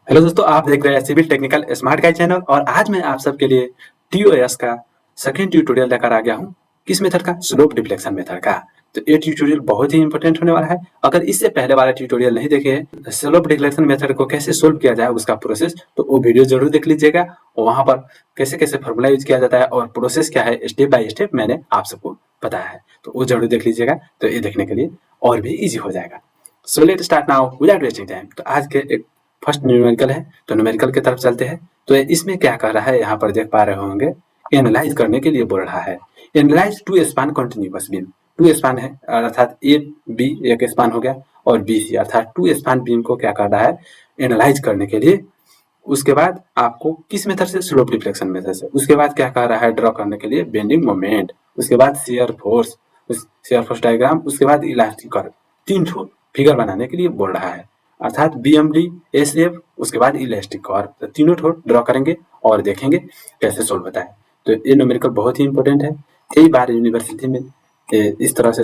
Hello दोस्तों, आप देख रहे हैं civil technical smart guide channel और आज मैं आप सबके लिए टीओएस का सेकंड ट्यूटोरियल लेकर आ गया हूं। किस मेथड का? स्लोप डिफ्लेक्शन मेथड का। तो ये ट्यूटोरियल बहुत ही इंपॉर्टेंट होने वाला है। अगर इससे पहले वाला ट्यूटोरियल नहीं देखे हैं, स्लोप डिफ्लेक्शन मेथड को कैसे सोल्व किया जाए उसका प्रोसेस, तो वो वीडियो जरूर देख लीजिएगा। वहां पर कैसे कैसे फॉर्मूला यूज किया जाता है और प्रोसेस क्या है, स्टेप बाय स्टेप मैंने आप सबको बताया है, तो वो जरूर देख लीजिएगा। तो ये देखने के लिए और भी ईजी हो जाएगा। सो let start now without wasting time. तो आज के एक फर्स्ट न्यूमेरिकल है, तो न्यूमेरिकल की तरफ चलते हैं। तो इसमें क्या कर रहा है, यहाँ पर देख पा रहे होंगे, एनालाइज करने के लिए बोल रहा है। Analyse two span continuous beam. Two span है अर्थात ए बी एक स्पान हो गया और बी सी अर्थात टू स्पान बीम को क्या कर रहा है, एनालाइज करने के लिए। उसके बाद आपको किस मेथड से? स्लोप डिफ्लेक्शन मेथड से। उसके बाद क्या कर रहा है, ड्रॉ करने के लिए बेंडिंग मोमेंट। उसके बाद shear force, shear force diagram. उसके बाद इलास्टिक कर्व। तीन ठो फिगर बनाने के लिए बोल रहा है, अर्थात बीएमडी, एसएफ, उसके बाद इलास्टिक कर्व। तो तीनों ठो ड्रॉ करेंगे और देखेंगे कैसे सोल्व होता है। तो ये न्यूमेरिकल बहुत ही इंपॉर्टेंट है। कई बार यूनिवर्सिटी में इस तरह से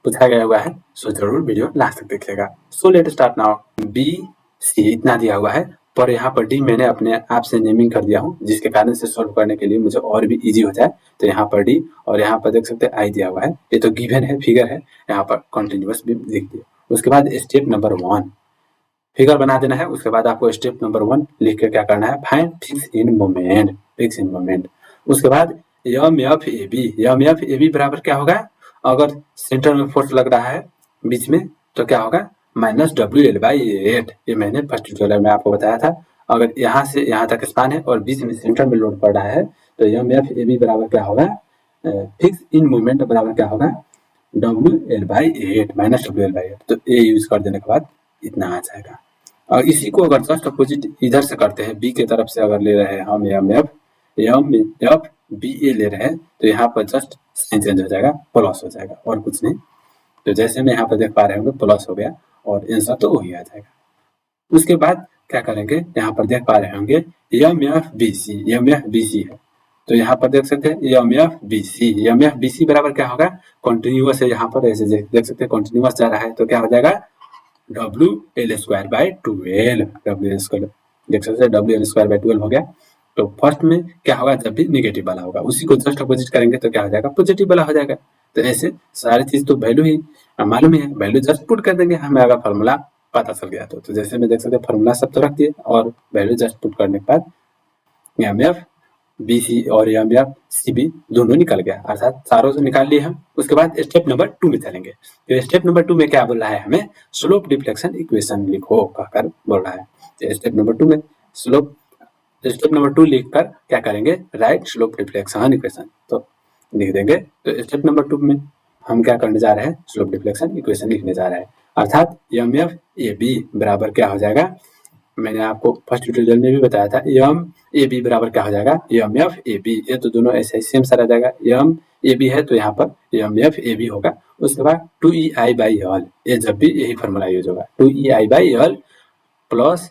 पूछा गया हुआ है, सो जरूर वीडियो लास्ट तक देखिएगा। So let start now. B C इतना दिया हुआ है, पर यहाँ पर डी मैंने अपने आप से नेमिंग कर दिया हूँ, जिसके कारण से सोल्व करने के लिए मुझे और भी इजी हो जाए। तो यहाँ पर डी और यहाँ पर देख सकते हैं आई दिया हुआ है। ये तो गिवन है, फिगर है, यहाँ पर कंटिन्यूअस भी लिख दिया। उसके बाद स्टेप नंबर 1 फिगर बना देना है। उसके बाद आपको स्टेप नंबर 1 लिख के क्या करना है, find fixing moment. Fixing moment. उसके बाद M F A B. M F A B बराबर क्या होगा, अगर सेंटर में फोर्स लग रहा है बीच में, तो क्या होगा, माइनस डब्ल्यू एल बाई 8। ये मैंने फर्स्ट ट्यूटोरियल में आपको बताया था। अगर यहाँ से यहाँ तक स्पान है और बीच में सेंटर में लोड पड़ रहा है, तो यम एफ ए बी बराबर क्या होगा, फिक्स इन मोमेंट बराबर क्या होगा, W L by 8 minus W L by 8। तो ए यूज कर देने के बाद इतना आ जाएगा। और इसी को अगर जस्ट अपोजिट इधर से करते हैं, बी की तरफ से अगर ले रहे हैं हम एम एफ बी ए ले रहे हैं, तो यहाँ पर जस्ट साइन चेंज हो जाएगा, प्लस हो जाएगा और कुछ नहीं। तो जैसे में यहाँ पर देख पा रहे होंगे प्लस हो गया और आंसर तो वही आ जाएगा। उसके बाद क्या करेंगे, यहाँ पर देख पा रहे होंगे एम एफ बी सी है। तो यहाँ पर देख सकते हैं एम एफ बी सी बराबर क्या होगा, कंटिन्यूअस है। यहाँ पर ऐसे देख सकते हैं कंटिन्यूअस जा रहा है, तो क्या हो जाएगा, W L square by 12। W L square देख सकते हैं, डब्ल्यू एल स्क्वायर बाई 12 हो गया। तो फर्स्ट में क्या होगा, जब भी निगेटिव वाला होगा उसी को जस्ट अपोजिट करेंगे तो क्या हो जाएगा, पॉजिटिव वाला हो जाएगा। तो ऐसे सारी चीज तो वैल्यू ही मालूम ही है, वैल्यू जस्ट पुट कर देंगे, हमें अगर फॉर्मूला पता चल गया तो जैसे में देख सकते हैं फॉर्मूला सब तो रख दिए और वैल्यू जस्ट पुट करने के बाद एम एफ बी सी और एम एफ सी बी दोनों निकल गया, अर्थात चारों से निकाल लिए हम। उसके बाद स्टेप नंबर 2 में चलेंगे। तो स्टेप नंबर 2 में क्या बोल रहा है, हमें स्लोप डिफ्लेक्शन इक्वेशन लिखो कहकर बोल रहा है। तो स्टेप नंबर 2 में स्टेप नंबर 2 लिखकर क्या करेंगे, राइट स्लोप डिफ्लेक्शन इक्वेशन तो लिख देंगे। तो स्टेप नंबर 2 में हम क्या करने जा रहे हैं, स्लोप डिफ्लेक्शन इक्वेशन लिखने जा रहे हैं, अर्थात एम एफ ए बी बराबर क्या हो जाएगा, मैंने आपको फर्स्ट ट्यूटोरियल में भी बताया था, एम ए बी बराबर क्या हो जाएगा, एम एफ ए बी। ये तो दोनों ऐसे सेम सा रह जाएगा, एम ए बी है तो यहाँ पर एम एफ ए बी होगा। उसके बाद 2EI बाई एल, ये जब भी यही फॉर्मूला यूज होगा, 2EI by L plus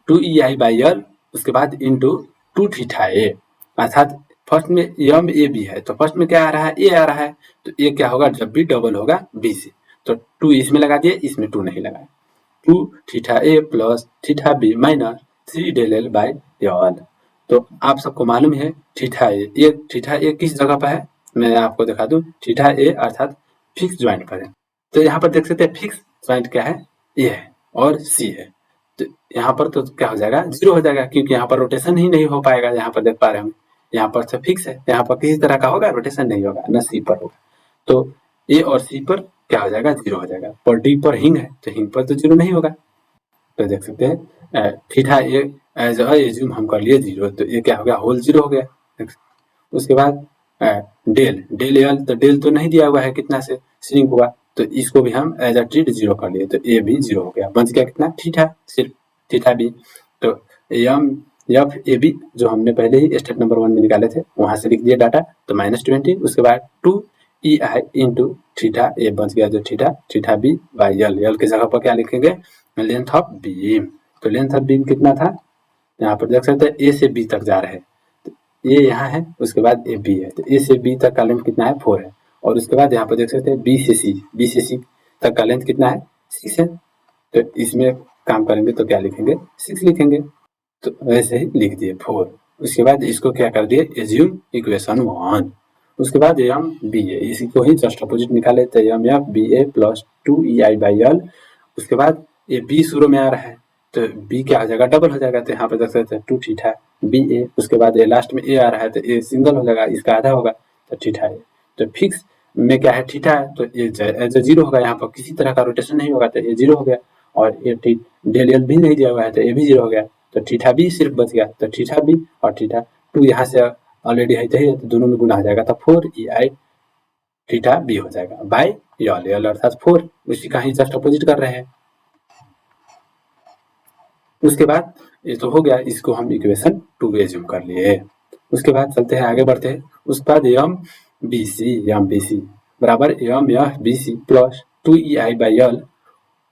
2EI by L, उसके बाद इंटू 2 थीटा ए, अर्थात फर्स्ट में एम ए बी है तो फर्स्ट में क्या आ रहा है, ए आ रहा है, तो ए क्या होगा, जब भी डबल होगा बी से, तो 2 इसमें लगा दिए, इसमें 2 नहीं लगाए। 2 theta A plus theta B minus 3 del L by L. तो आप सबको मालूम है थीटा ए किस जगह पर है, मैं आपको दिखा दूं, थीटा ए अर्थात फिक्स ज्वाइंट पर है। तो यहाँ पर देख सकते हैं फिक्स ज्वाइंट क्या है, ए है और सी है। तो यहाँ पर तो क्या हो जाएगा, 0 हो जाएगा, क्योंकि यहाँ पर रोटेशन ही नहीं हो पाएगा। यहाँ पर देख पा रहे हैं, यहाँ पर तो फिक्स है, यहाँ पर किसी तरह का होगा, रोटेशन नहीं होगा, न सी पर होगा। तो ए और सी पर क्या हो जाएगा, 0 हो जाएगा। पर डी पर हिंग है तो हिंग पर तो 0 नहीं होगा। तो देख सकते हैं थीटा ए एज एज्यूम हम कर लिए 0, तो ये क्या हो गया, होल 0 हो गया। उसके बाद डेल एल, तो डेल तो नहीं दिया हुआ है कितना से श्रिंक हुआ, तो इसको भी हम एज अ ट्रीट 0 कर लिए, तो ए भी 0 हो गया, बच गया कितना, थीटा, सिर्फ थीटा बी। तो एम एफ ए बी जो हमने पहले ही स्टेप नंबर 1 में निकाले थे वहां से लिख दिया डाटा, तो -20। उसके बाद 2EI इंटू थीटा ए बच गया, जो थीटा बी बाई एल की जगह पर क्या लिखेंगे, लेंथ ऑफ बीम। तो लेंथ ऑफ बीम कितना था, यहाँ पर देख सकते हैं ए से बी तक जा रहे हैं, तो ए यहाँ है, उसके बाद ए बी है, तो ए से बी तक का लेंथ कितना है, 4 है। और उसके बाद यहाँ पर देख सकते हैं बी से सी तक का लेंथ कितना है, 6 है। तो इसमें काम करेंगे तो क्या लिखेंगे 6 लिखेंगे, तो वैसे ही लिख दिए 4। उसके बाद इसको क्या कर दिए एज्यूम इक्वेशन 1। उसके बाद एम बी ए इसी को ही जस्ट अपोजिट निकाले तो M F B A plus 2EI/L। उसके बाद ये बी शुरू में आ रहा है तो बी क्या हो जाएगा डबल हो जाएगा, तो यहाँ पे देख सकते हैं 2 थीटा बी ए। उसके बाद ये लास्ट में ए आ रहा है तो ए सिंगल हो जाएगा, इसका आधा होगा तो थीटा ए। तो फिक्स में क्या है थीटा है तो ये एज ए जीरो होगा, यहाँ पर किसी तरह का रोटेशन नहीं होगा तो ये जीरो हो गया। और ये डेल एल भी नहीं दिया हुआ है तो ये भी जीरो हो गया, तो थीटा बी सिर्फ बच गया। तो थीटा बी और थीटा 2 यहाँ से ऑलरेडी है तो दोनों में गुना हो जाएगा तो 4EI थीटा बी हो जाएगा बाय यल, यल अर्थात 4, उसी का ही जस्ट अपोजिट कर रहे हैं। उसके बाद ये तो हो गया, इसको हम इक्वेशन 2 एज्यूम कर लिए। उसके बाद चलते हैं आगे बढ़ते हैं। उसके बाद एम बी सी बराबर M F B C plus 2EI/L।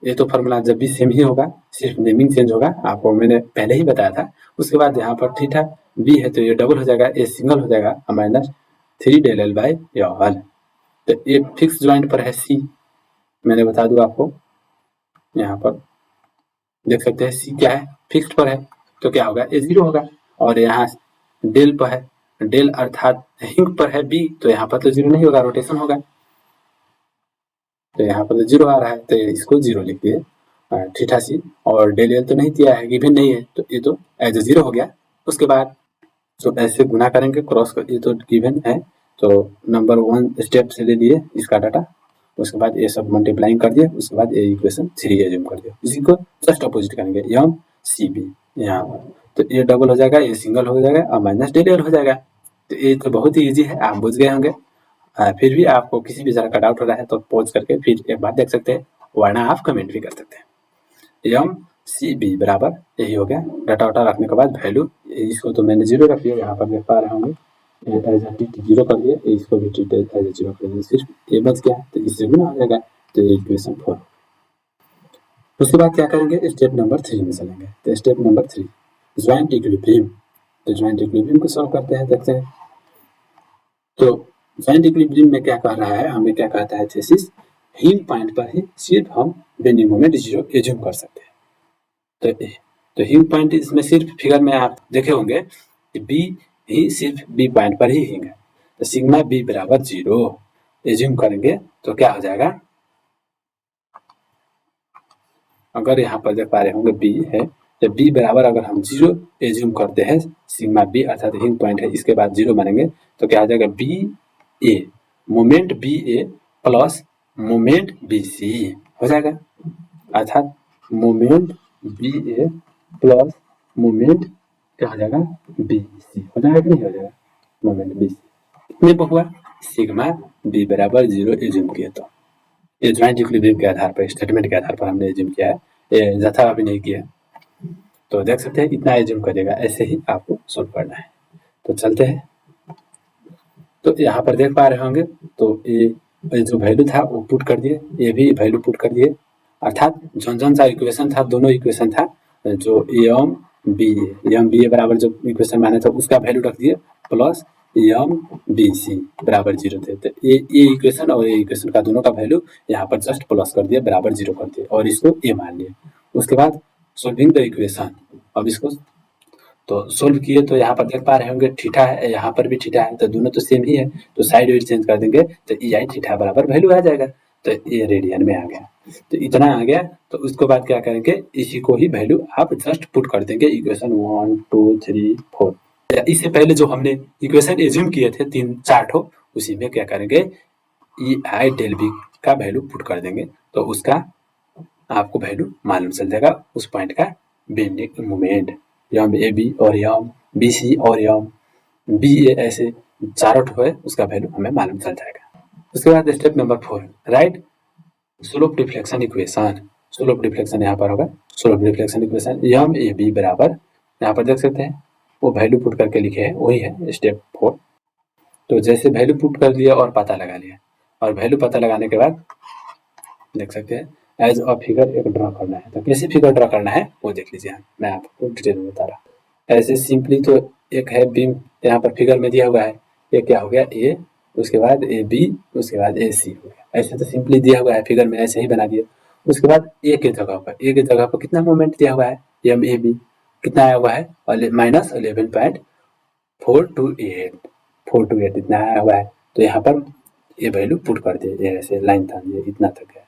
ये तो फॉर्मूला जब भी सेम ही होगा, सिर्फ नेमिंग चेंज होगा, आपको मैंने पहले ही बताया था। उसके बाद यहाँ पर थीटा बी है तो ये डबल हो जाएगा, ये सिंगल हो जाएगा minus 3 del L by L. तो ये फिक्स ज्वाइंट पर है सी, मैंने बता दूं आपको, यहाँ पर देख सकते हैं सी क्या है फिक्स्ड पर है तो क्या होगा ए जीरो होगा। और यहाँ डेल पर है, डेल अर्थात हिंग पर है बी तो यहाँ पर तो जीरो नहीं होगा, रोटेशन होगा, तो यहाँ पर तो जीरो आ रहा है तो इसको जीरो लिख दिए थीटा सी। और डेल एल तो नहीं दिया है, गिवन नहीं है, तो ये तो एज ए जीरो हो गया। उसके बाद तो ऐसे गुना करेंगे क्रॉस कर, ये तो गिवन है तो नंबर 1 स्टेप से ले लिए इसका डाटा। उसके बाद ये सब मल्टीप्लाइंग कर दिए, उसके बाद ये इक्वेशन 3 एज्यूम कर दिया। इसी को जस्ट अपोजिट करेंगे एम सी बी यहाँ पर, तो ये डबल हो जाएगा, ये सिंगल हो जाएगा और माइनस डेल एल हो जाएगा। तो ये तो बहुत ही ईजी है, आप बुझ गए होंगे। फिर भी आपको किसी भी तरह का डाउट हो रहा है तो पॉज करके फिर एक बार देख सकते हैं, वरना आप कमेंट भी कर सकते हैं। एम सी बी बराबर यही हो गया, डाटा वाटा रखने के बाद वैल्यू, इसको तो मैंने जीरो रख दिया, यहाँ पर देख पा रहे होंगे एज ए टी जीरो कर दिए, इसको भी टी एज ए जीरो कर दिए, सिर्फ ये बच गया तो इससे गुना हो जाएगा, तो ये इक्वेशन 4। उसके बाद क्या करेंगे स्टेप नंबर 3 में चलेंगे। तो स्टेप नंबर 3 ज्वाइंट इक्विलिब्रियम, तो ज्वाइंट इक्विलिब्रियम को सॉल्व करते हैं, देखते हैं। तो ज्वाइंट इक्विलिब्रियम में क्या कह रहा है, हमें क्या कहता है थीसिस, हिंग पॉइंट पर ही सिर्फ हम बेंडिंग मोमेंट जीरो एज्यूम कर सकते हैं। तो हिंग पॉइंट इसमें सिर्फ फिगर में आप देखे होंगे कि बी ही सिर्फ बी पॉइंट पर ही हिंग है, तो सिग्मा बी बराबर जीरो एज्यूम करेंगे तो क्या हो जाएगा, अगर यहाँ पर देख पा रहे होंगे बी है तो बी बराबर अगर हम जीरो एज्यूम करते हैं सिग्मा बी अर्थात हिंग पॉइंट है, इसके बाद जीरो मानेंगे तो क्या हो जाएगा B A moment B A plus moment B C हो जाएगा, अर्थात moment B A plus moment क्या हो जाएगा बी सी हो जाएगा कि नहीं हो जाएगा, मोमेंट बी सी कितने पर हुआ सिग्मा बी बराबर जीरो एज्यूम किया। तो ये ज्वाइंट इक्विलिब्रियम के आधार पर, स्टेटमेंट के आधार पर हमने एज्यूम किया है, ये जथा अभी नहीं किया। तो देख सकते हैं इतना एज्यूम करेगा, ऐसे ही आपको सोल्व करना है। तो चलते हैं, तो यहाँ पर देख पा रहे होंगे तो ये जो वैल्यू था वो पुट कर दिए, ये भी वैल्यू पुट कर दिए, अर्थात जौन सा इक्वेशन था, दोनों इक्वेशन था जो एम बी ए बराबर जो इक्वेशन माने थे उसका वैल्यू रख दिए प्लस एम बी सी बराबर जीरो थे, तो ये इक्वेशन और ये इक्वेशन का दोनों का वैल्यू यहाँ पर जस्ट प्लस कर दिया, बराबर जीरो कर दिए और इसको ए मान लिया। उसके बाद सोल्विंग द इक्वेशन, अब इसको तो सोल्व किए तो यहाँ पर देख पा रहे होंगे थीटा है, यहाँ पर भी थीटा है, तो दोनों तो सेम ही है, तो साइड वेड चेंज कर देंगे तो ई आई थीटा बराबर वैल्यू आ जाएगा, तो ये रेडियन में आ गया। तो इतना आ गया, तो उसके बाद क्या करेंगे इसी को ही वैल्यू आप जस्ट पुट कर देंगे इक्वेशन 1 2 3 4। इससे पहले जो हमने इक्वेशन एज्यूम किए थे 3-4 ठो, उसी में क्या करेंगे ई आई डेल बी का वैल्यू पुट कर देंगे, तो उसका आपको वैल्यू मालूम चल जाएगा उस पॉइंट का bending moment, M A B और यम बी सी और यम बी ए, ऐसे चारों ठो है उसका वैल्यू हमें मालूम चल जाएगा। उसके बाद step number 4 right slope deflection equation. Slope deflection यहाँ पर होगा, slope deflection equation M A B बराबर, यहाँ पर देख सकते हैं वो वैल्यू पुट करके लिखे हैं, वही है स्टेप 4। तो जैसे वैल्यू पुट कर दिया और पता लगा लिया, और वैल्यू पता लगाने के बाद देख सकते हैं एज अ फिगर एक ड्रॉ करना है, तो कैसे फिगर ड्रॉ करना है वो देख लीजिए, मैं आपको डिटेल में बता रहा। ऐसे सिंपली तो एक है बीम यहाँ पर फिगर में दिया हुआ है, ये क्या हो गया ए, उसके बाद ए बी, उसके बाद ए सी हो गया, ऐसे तो सिंपली दिया हुआ है फिगर में, ऐसे ही बना दिए। उसके बाद ए के जगह पर कितना मोमेंट दिया हुआ है, एम ए बी कितना आया हुआ है, माइनस 11.428 इतना आया हुआ है। तो यहाँ पर ये वैल्यू पुट कर दिए, ऐसे लाइन था ये इतना तक है।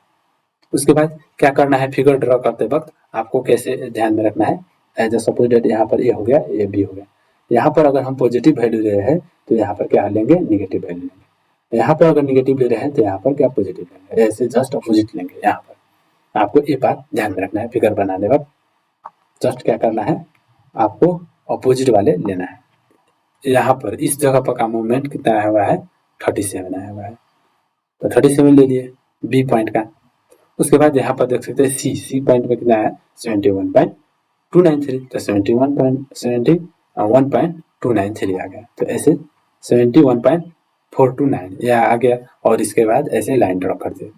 उसके बाद क्या करना है, फिगर ड्रॉ करते वक्त आपको कैसे ध्यान में रखना है, एज ए सपोज डेट यहाँ पर ए हो गया, ए बी हो गया। यहाँ पर अगर हम पॉजिटिव वैल्यू ले रहे हैं तो यहाँ पर क्या लेंगे, निगेटिव वैल्यू लेंगे। यहाँ पर अगर निगेटिव ले रहे हैं तो यहाँ पर क्या पॉजिटिव लेंगे, ऐसे जस्ट अपोजिट लेंगे। यहाँ पर आपको ये बात ध्यान में रखना है, फिगर बनाने वक्त जस्ट क्या करना है, आपको अपोजिट वाले लेना है। यहाँ पर इस जगह पर का मूवमेंट कितना आया हुआ है, 37 आया हुआ है, तो 37 ले लिए बी पॉइंट का। उसके बाद यहाँ पर देख सकते हैं सी पॉइंट में कितना है, 71.293, तो 71.293 आ गया। तो ऐसे 71.429 यह आ गया, और इसके बाद ऐसे लाइन ड्रॉ कर दिए।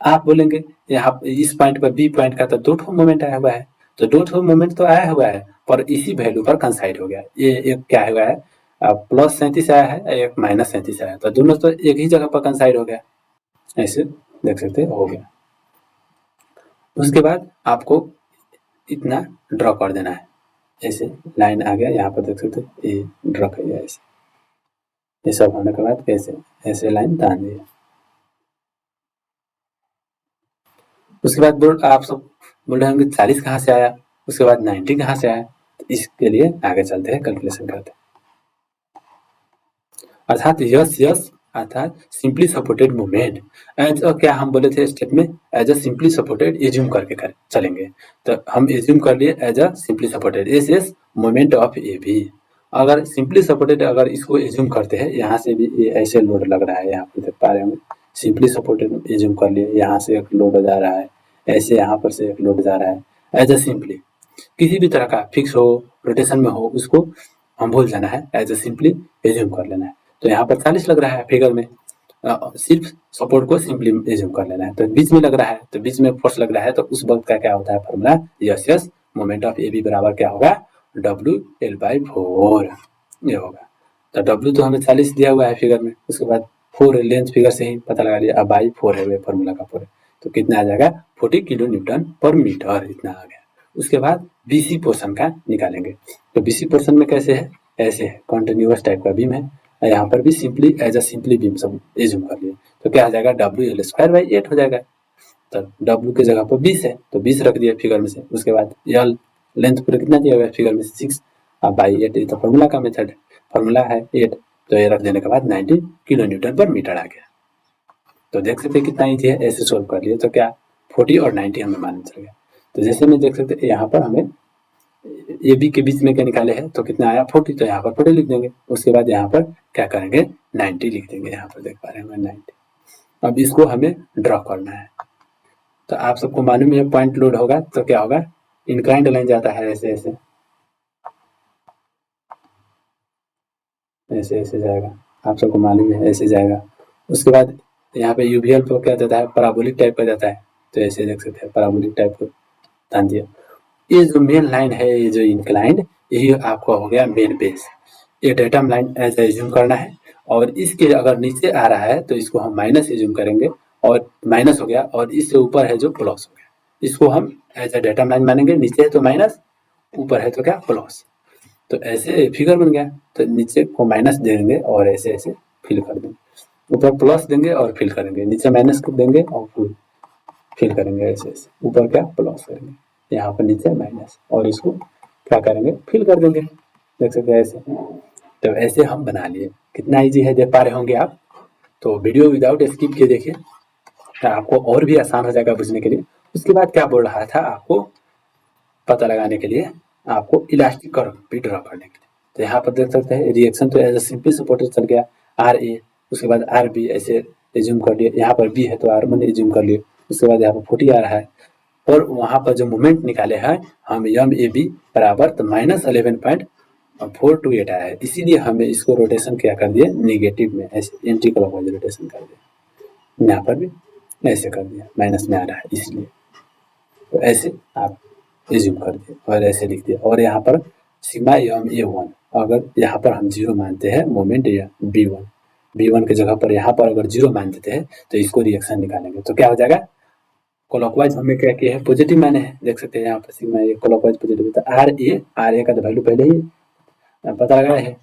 आप बोलेंगे यहाँ इस पॉइंट पर बी पॉइंट का तो 2 मोमेंट आया हुआ है, तो 2 मोमेंट तो आया हुआ है पर इसी वैल्यू पर कंसाइड हो गया। ये एक क्या हुआ है, प्लस 37 आया है, एक माइनस 37 आया, तो दोनों तो एक ही जगह पर कंसाइड हो गया, ऐसे देख सकते हो गया। उसके बाद आपको इतना ड्रॉ कर देना है, ऐसे लाइन आ गया, यहाँ पर देख सकते हो ये ड्रॉ कर दिया ऐसे। ये सब होने के बाद कैसे ऐसे लाइन तान दिया। उसके बाद आप सब बोल रहे होंगे 40 कहाँ से आया, उसके बाद 90 कहाँ से आया, तो इसके लिए आगे चलते हैं, कैलकुलेशन करते हैं। अर्थात यस अर्थात simply supported movement as a, क्या हम बोले थे स्टेप में, as a simply supported assume करके चलेंगे। तो हम एज्यूम कर लिए as a simply supported S moment of A B. अगर सिंपली सपोर्टेड अगर इसको एज्यूम करते हैं, यहाँ से भी ये ऐसे लोड लग रहा है, यहाँ पर देख पा रहे होंगे, सिंपली सपोर्टेड एज्यूम कर लिए, यहाँ से एक लोड जा रहा है, ऐसे यहाँ पर से एक लोड जा रहा है। एज अ सिंपली किसी भी तरह का फिक्स हो, रोटेशन में हो, उसको हम भूल जाना है, एज अ सिंपली एज्यूम कर लेना है। तो यहाँ पर 40 लग रहा है फिगर में, सिर्फ सपोर्ट को सिंपली एज्यूम कर लेना है। तो बीच में लग रहा है, तो बीच में फोर्स लग रहा है, तो उस वक्त का क्या होता है formula, S moment of A B बराबर क्या होगा, WL/4 ये होगा। तो W तो हमें 40 दिया हुआ है फिगर में, उसके बाद 4 लेंथ फिगर से ही पता लगा लिया, अब बाई 4 है फॉर्मूला का 4 है, तो कितना आ जाएगा 40 किलो न्यूटन पर मीटर इतना आ गया। उसके बाद BC पोर्शन का निकालेंगे। तो BC पोर्शन में कैसे है, ऐसे है, कॉन्टिन्यूअस टाइप का बीम है, यहाँ पर भी simply as a simply beam सब एज्यूम कर लिए, तो क्या आ जाएगा WL/8 हो जाएगा। तो W की जगह पर 20 है, तो 20 रख दिया फिगर में से। उसके बाद L लेंथ पूरा कितना दिया हुआ है फिगर में, 6 बाई 8, ये तो फॉर्मूला का मेथड है, फॉर्मूला है 8, तो ये रख देने के बाद 90 किलो न्यूटन पर मीटर आ गया। तो देख सकते हैं कितना ईजी है, ऐसे सोल्व कर लिए, तो क्या 40 और 90 हमें मालूम चल गया। तो जैसे में देख सकते हैं यहाँ पर हमें ए बी के बीच में क्या निकाले हैं, तो कितना आया 40, तो यहाँ पर 40 लिख देंगे। उसके बाद यहाँ पर क्या करेंगे 90 लिख देंगे, यहाँ पर देख पा रहे हैं 90। अब इसको हमें ड्रॉ करना है। तो आप सबको मालूम है पॉइंट लोड होगा तो क्या होगा, इंक्लाइंड लाइन जाता है, ऐसे ऐसे ऐसे ऐसे जाएगा, आप सबको मालूम है ऐसे जाएगा। उसके बाद यहाँ पे यूवीएल पर क्या जाता है, पैराबोलिक टाइप का जाता है, तो ऐसे देख सकते हैं पैराबोलिक टाइप को ध्यान दिया। ये जो मेन लाइन है, ये जो इंक्लाइंड, यही आपका हो गया मेन बेस। ये डेटम लाइन ऐसे एज्यूम करना है, और इसके अगर नीचे आ रहा है तो इसको हम माइनस एज्यूम करेंगे, और माइनस हो गया, और इससे ऊपर है जो प्लस हो गया, इसको हम एज ए डेटम लाइन मानेंगे। नीचे है तो माइनस, ऊपर है तो क्या प्लस, तो ऐसे फिगर बन गया। तो नीचे को माइनस देंगे और ऐसे ऐसे फिल कर देंगे, ऊपर प्लस देंगे और फिल करेंगे, नीचे माइनस देंगे और फिल करेंगे, ऐसे ऐसे ऊपर क्या प्लस करेंगे, यहाँ पर नीचे माइनस, और इसको क्या करेंगे फिल कर देंगे, देख सकते हैं ऐसे। तो ऐसे हम बना लिए, कितना इजी है देख पा रहे होंगे आप। तो वीडियो विदाउट स्किप किए देखिए, तो आपको और भी आसान हो जाएगा बुझने के लिए। उसके बाद क्या बोल रहा था, आपको पता लगाने के लिए, आपको इलास्टिक कर्व भी ड्रॉ करने के लिए। तो यहाँ पर देख सकते हैं रिएक्शन तो एज ए सिंपली सपोर्टेड चल गया, RA, उसके बाद RB ऐसे एज्यूम कर लिए, यहाँ पर B है तो R1 एज्यूम कर लिए। उसके बाद यहाँ पर 40 आ रहा है, और वहाँ पर जो मोमेंट निकाले हैं हम MAB बराबर, तो -11.428 आया है, इसीलिए हमें इसको रोटेशन क्या कर दिया निगेटिव में, ऐसे एंटी क्लॉकवाइज रोटेशन कर दिया। यहाँ पर भी ऐसे कर दिया, माइनस में आ रहा है इसलिए, तो ऐसे आप एज्यूम कर दिए और ऐसे लिख दिया। और यहाँ पर सिग्मा MA1, अगर यहाँ पर हम 0 मानते हैं मोमेंट या B1 की जगह पर यहाँ पर अगर 0 मान देते हैं, तो इसको रिएक्शन निकालेंगे, तो क्या हो जाएगा क्लॉकवाइज हमें क्या किया है, पॉजिटिव माने हैं, देख सकते हैं यहाँ पर सिग्मा ए क्लॉकवाइज पॉजिटिव है। तो आर ए का तो वैल्यू पहले ही पता लगाए है।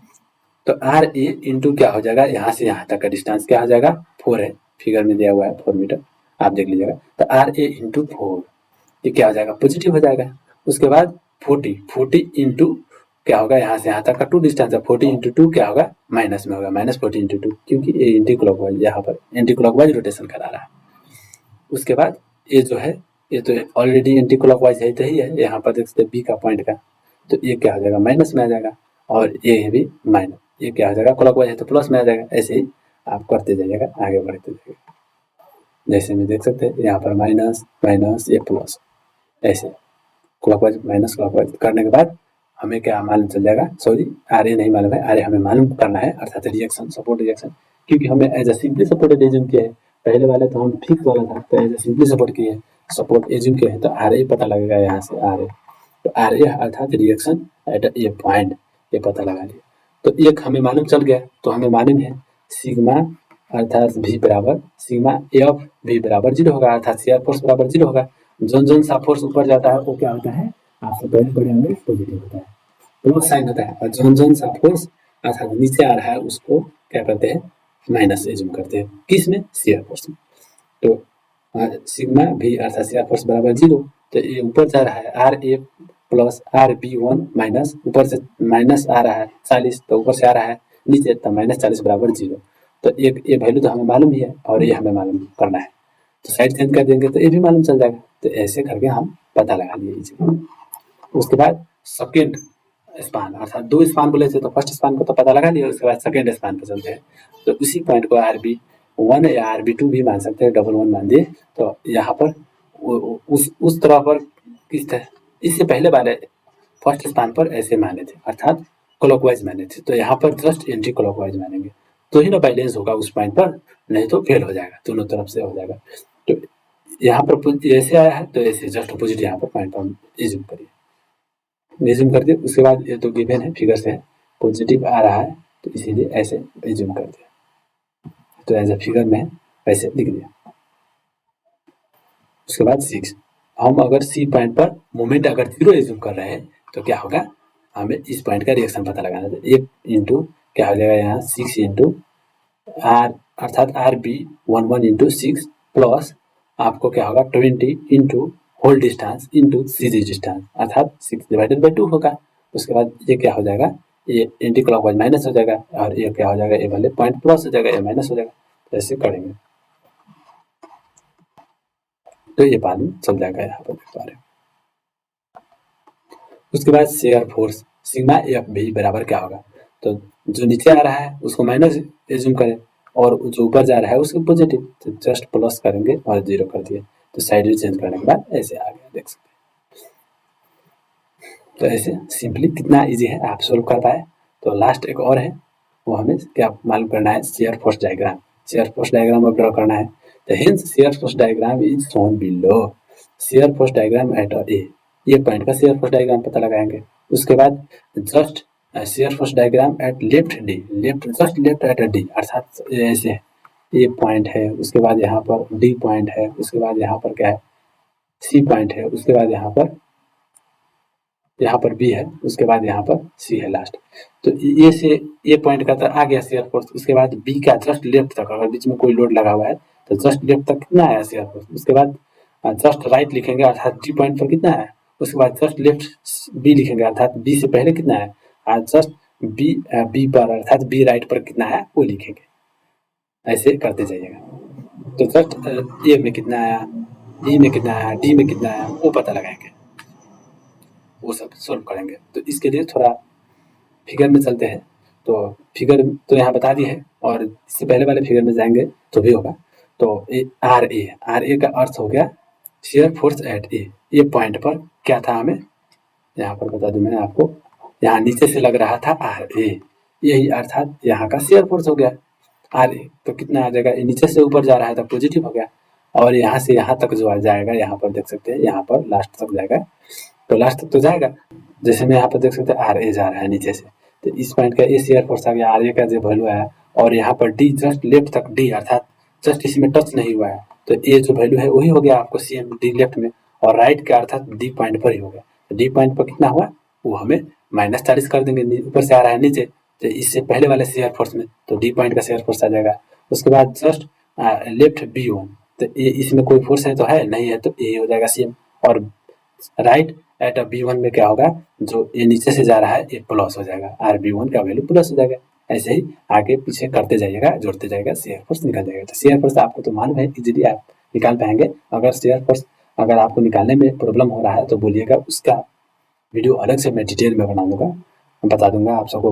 तो आर ए इंटू क्या हो जाएगा, यहाँ से यहाँ तक का डिस्टेंस क्या हो जाएगा, 4 है, फिगर में दिया हुआ है 4 मीटर, आप देख लीजिएगा। तो आर ए इंटू 4 ये क्या हो जाएगा, पॉजिटिव हो जाएगा। उसके बाद 40 इंटू क्या होगा, यहाँ से यहाँ तक का 2 डिस्टेंस है, 40 इंटू 2 क्या होगा, माइनस में होगा, -40 इंटू 2, क्योंकि ये एंटी क्लॉकवाइज यहाँ पर एंटी क्लॉकवाइज रोटेशन करा रहा है। उसके बाद ये जो है ये तो ऑलरेडी एंटी क्लॉकवाइज है, तो ही है, यहाँ पर देख सकते हैं बी का पॉइंट का, तो ये क्या हो जाएगा, माइनस में आ जाएगा, और ये भी माइनस, ये क्या हो जाएगा, क्लॉकवाइज है तो प्लस में आ जाएगा। ऐसे ही आप करते जाइएगा, आगे बढ़ते जाइएगा। जैसे में देख सकते हैं यहाँ पर माइनस माइनस ये प्लस, ऐसे क्लॉकवाइज माइनस क्लॉकवाइज करने के बाद हमें क्या मालूम चल जाएगा, सॉरी आर ए नहीं मालूम है, आर ए हमें मालूम करना है, अर्थात रिएक्शन सपोर्ट रिएक्शन, क्योंकि हमें as a simply support assume किया है, पहले वाले तो हम फिक्स वाला था, तो एज ए सिंपली सपोर्ट किए सपोर्ट एज्यूम किया है, तो आर ए पता लगेगा यहाँ से आर ए, तो आर ए अर्थात रिएक्शन एट ए पॉइंट, ये पता लगा लिया। तो एक हमें मालूम चल गया, तो हमें मालूम है सिग्मा अर्थात भी बराबर सिग्मा एफ भी बराबर 0 होगा, अर्थात शियर फोर्स बराबर 0 होगा। जोन सा फोर्स ऊपर जाता है वो क्या होता है, आपसे पहले पढ़े होंगे, पॉजिटिव होता है, प्लस साइन होता है, और जोन सा फोर्स अर्थात नीचे आ रहा है उसको क्या करते हैं, माइनस एज्यूम करते हैं, किस में, शियर फोर्स में। तो सिग्मा भी अर्थात शियर फोर्स बराबर 0, तो ये ऊपर जा रहा है R A plus R B 1 minus, ऊपर से माइनस आ रहा है 40, तो ऊपर से आ रहा है नीचे, तो -40 बराबर 0, तो एक ये वैल्यू तो हमें मालूम ही है, और ये हमें मालूम करना है, तो साइड चेंज कर देंगे तो ये भी मालूम चल जाएगा। तो ऐसे करके हम पता लगा लिए इजीली। उसके बाद सेकेंड स्पान अर्थात 2 स्पान बोले थे, तो फर्स्ट स्पान को तो पता लगा लिया, उसके बाद सेकेंड स्पान पर चलते हैं। तो उसी पॉइंट को RB1 या RB2 भी मान सकते हैं, डबल 1 मान दिए। तो यहाँ पर उस तरह पर किस तरह, इससे पहले वाले फर्स्ट स्पान पर ऐसे माने थे, अर्थात क्लॉकवाइज माने थे, तो यहाँ पर जस्ट एंटी क्लॉकवाइज मानेंगे, तो ही ना बैलेंस होगा उस पॉइंट पर, नहीं तो फेल हो जाएगा, दोनों तरफ से हो जाएगा। तो यहाँ पर ऐसे आया है, तो ऐसे जस्ट अपोजिट यहाँ पर पॉइंट पर एज्यूम करिए, एज्यूम कर दिए। उसके बाद ये तो गिवन है, फिगर से है, पॉजिटिव आ रहा है, तो इसीलिए ऐसे एज्यूम कर दिया, तो एज ए फिगर में ऐसे लिख दिया। उसके बाद 6, हम अगर सी पॉइंट पर मोमेंट अगर 0 एज्यूम कर रहे हैं, तो क्या होगा, हमें इस पॉइंट का रिएक्शन पता लगाना है। 1 इंटू क्या हो जाएगा, यहाँ 6 इंटू आर अर्थात RB11 इंटू 6 प्लस आपको क्या होगा 20 into whole distance into series distance, अर्थात 6 डिवाइडेड बाई 2 होगा। उसके बाद ये क्या हो जाएगा, ये एंटी क्लॉकवाइज माइनस हो जाएगा, और ये क्या हो जाएगा, ये वाले पॉइंट प्लस हो जाएगा, ये माइनस हो जाएगा, ऐसे करेंगे तो ये मालूम चल जाएगा, यहाँ पर देख पा रहे हैं। उसके बाद शेयर फोर्स सिग्मा एफ भी बराबर क्या होगा, तो जो नीचे आ रहा है उसको माइनस एज्यूम करें, और जो ऊपर जा रहा है उसको पॉजिटिव, तो जस्ट प्लस करेंगे और 0 कर दिए, तो साइड चेंज करने के बाद ऐसे आ गया, देख सकते हैं। तो ऐसे सिंपली कितना इजी है, आप सोल्व कर पाए। तो लास्ट एक और है, वो हमें क्या मालूम करना है, shear force diagram, shear force diagram अब ड्रॉ करना है। तो hence shear force diagram is shown below, shear force diagram at A, ये पॉइंट का शेयर फोर्स डायग्राम पता लगाएंगे। उसके बाद just share force diagram eight left D, left just left eight D, अर्थात ऐसे ये पॉइंट है, उसके बाद यहाँ पर डी पॉइंट है, उसके बाद यहाँ पर क्या है, सी पॉइंट है, उसके बाद यहाँ पर बी है, उसके बाद यहाँ पर सी है लास्ट। तो ये से ये पॉइंट का तो आ गया शेयर फोर्स। उसके बाद बी का जस्ट लेफ्ट तक, अगर बीच में कोई लोड लगा हुआ है तो जस्ट लेफ्ट तक कितना आया शेयर फोर्स। उसके बाद जस्ट राइट लिखेंगे, अर्थात डी पॉइंट पर कितना है। उसके बाद जस्ट लेफ्ट बी लिखेंगे, अर्थात बी से पहले कितना है, और जस्ट बी पर अर्थात बी राइट पर कितना है वो लिखेंगे, ऐसे करते जाइएगा। तो जस्ट ए में कितना आया, ई में कितना आया, डी में कितना आया, वो पता लगाएंगे, वो सब सॉल्व करेंगे। तो इसके लिए थोड़ा फिगर में चलते हैं। तो फिगर तो यहाँ बता दी है, और इससे पहले वाले फिगर में जाएंगे तो भी होगा। तो आर ए का अर्थ हो गया शेयर फोर्स एट ए, ये पॉइंट पर क्या था, हमें यहाँ पर बता दूं मैं आपको, यहाँ नीचे से लग रहा था आर ए, यही अर्थात यहाँ का शेयर फोर्स हो गया आर ए। तो कितना आ जाएगा, नीचे से ऊपर जा रहा है तो पॉजिटिव हो गया, और यहाँ से यहाँ तक जो आ जाएगा, यहाँ पर देख सकते हैं, यहाँ पर लास्ट तक जाएगा, तो लास्ट तक तो जाएगा। जैसे मैं यहाँ पर देख सकते हैं आर ए जा रहा है नीचे से, तो इस पॉइंट का ए शेयर फोर्स आ गया, आर ए का जो वैल्यू आया, और यहाँ पर डी जस्ट लेफ्ट तक डी अर्थात जस्ट इसमें टच नहीं हुआ है, तो ये जो वैल्यू है वही हो गया आपको सी एम डी लेफ्ट में, और राइट का अर्थात डी पॉइंट पर ही हो गया। तो डी पॉइंट पर कितना हुआ वो हमें -40 कर देंगे, ऊपर से आ रहा है नीचे, तो इससे पहले वाले शेयर फोर्स में तो डी पॉइंट का शेयर फोर्स आ जाएगा। उसके बाद जस्ट लेफ्ट B1, तो ये इसमें कोई फोर्स है तो है, नहीं है तो ये हो जाएगा CM। और राइट एट B1 में क्या होगा, जो ये नीचे से जा रहा है ये प्लस हो जाएगा, RB1 का वैल्यू प्लस हो जाएगा। ऐसे ही आगे पीछे करते जाइएगा, जोड़ते जाइएगा, शेयर फोर्स निकल जाएगा। तो शेयर फोर्स आपको तो मालूम है, इजीली आप निकाल पाएंगे। अगर शेयर फोर्स अगर आपको निकालने में प्रॉब्लम हो रहा है तो बोलिएगा, उसका वीडियो अलग से मैं डिटेल में बना दूंगा, बता दूंगा आप सबको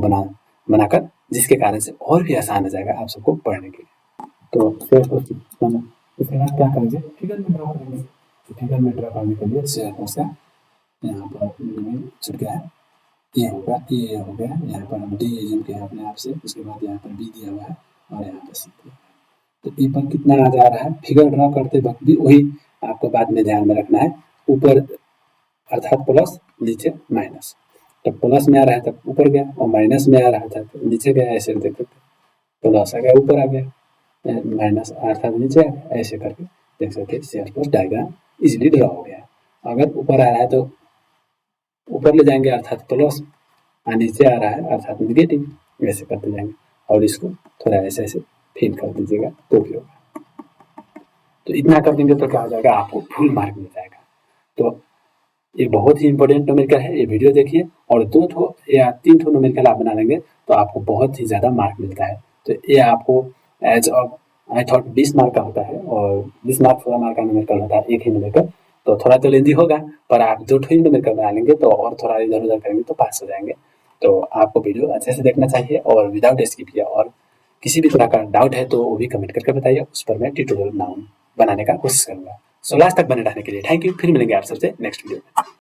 बनाकर, जिसके कारण से और भी आसान हो जाएगा आप सबको पढ़ने के लिए। तो शेयर फोर्स इसके बाद क्या करेंगे, फिगर में ड्रा करेंगे। तो फिगर में ड्रा करने के लिए शेयर फोर्स का यहाँ पर छुट गया है, ये होगा, ये हो गया, यहाँ पर हम डी एम के अपने आप से, उसके बाद यहाँ पर बी दिया हुआ है और यहाँ पर सी दिया हुआ है। तो ए पर कितना आ जा रहा है, फिगर ड्रा करते वक्त भी वही आपको बाद में ध्यान में रखना है, ऊपर अर्थात प्लस, नीचे माइनस। तो प्लस में आ रहा था ऊपर गया, और माइनस में आ रहा था तो नीचे गया, ऐसे देख सकते, प्लस आ गया ऊपर आ गया, माइनस अर्थात नीचे आ गया, ऐसे करके देख सकते share force diagram easily draw हो गया। अगर ऊपर आ रहा है तो ऊपर ले जाएंगे अर्थात प्लस, और नीचे आ रहा है अर्थात निगेटिव, ऐसे करते जाएंगे, और इसको थोड़ा ऐसे ऐसे फिल कर दीजिएगा तो भी होगा। तो इतना कर देंगे तो क्या हो जाएगा, आपको फुल मार्क मिल जाएगा। तो ये बहुत ही इंपॉर्टेंट न्यूमेरिकल है, ये वीडियो देखिए, और 2 ठो या 3 ठो न्यूमेरिकल आप बना लेंगे तो आपको बहुत ही ज़्यादा मार्क मिलता है। तो ये आपको as of I thought 20 mark का होता है, और 20 मार्क 16 मार्क का न्यूमेरिकल होता है, एक ही न्यूमेरिकल। तो थोड़ा तो लेंदी होगा, पर आप 2 ठो ही न्यूमेरिकल बना लेंगे तो, और थोड़ा इधर उधर करेंगे तो पास हो जाएंगे। तो आपको वीडियो अच्छे से देखना चाहिए, और विदाउट स्किप किया, और किसी भी तरह का डाउट है तो वो भी कमेंट करके बताइए, उस पर मैं ट्यूटोरियल बनाने का कोशिश करूँगा। सो लास्ट तक बने रहने के लिए थैंक यू। फिर मिलेंगे आप सबसे नेक्स्ट वीडियो में।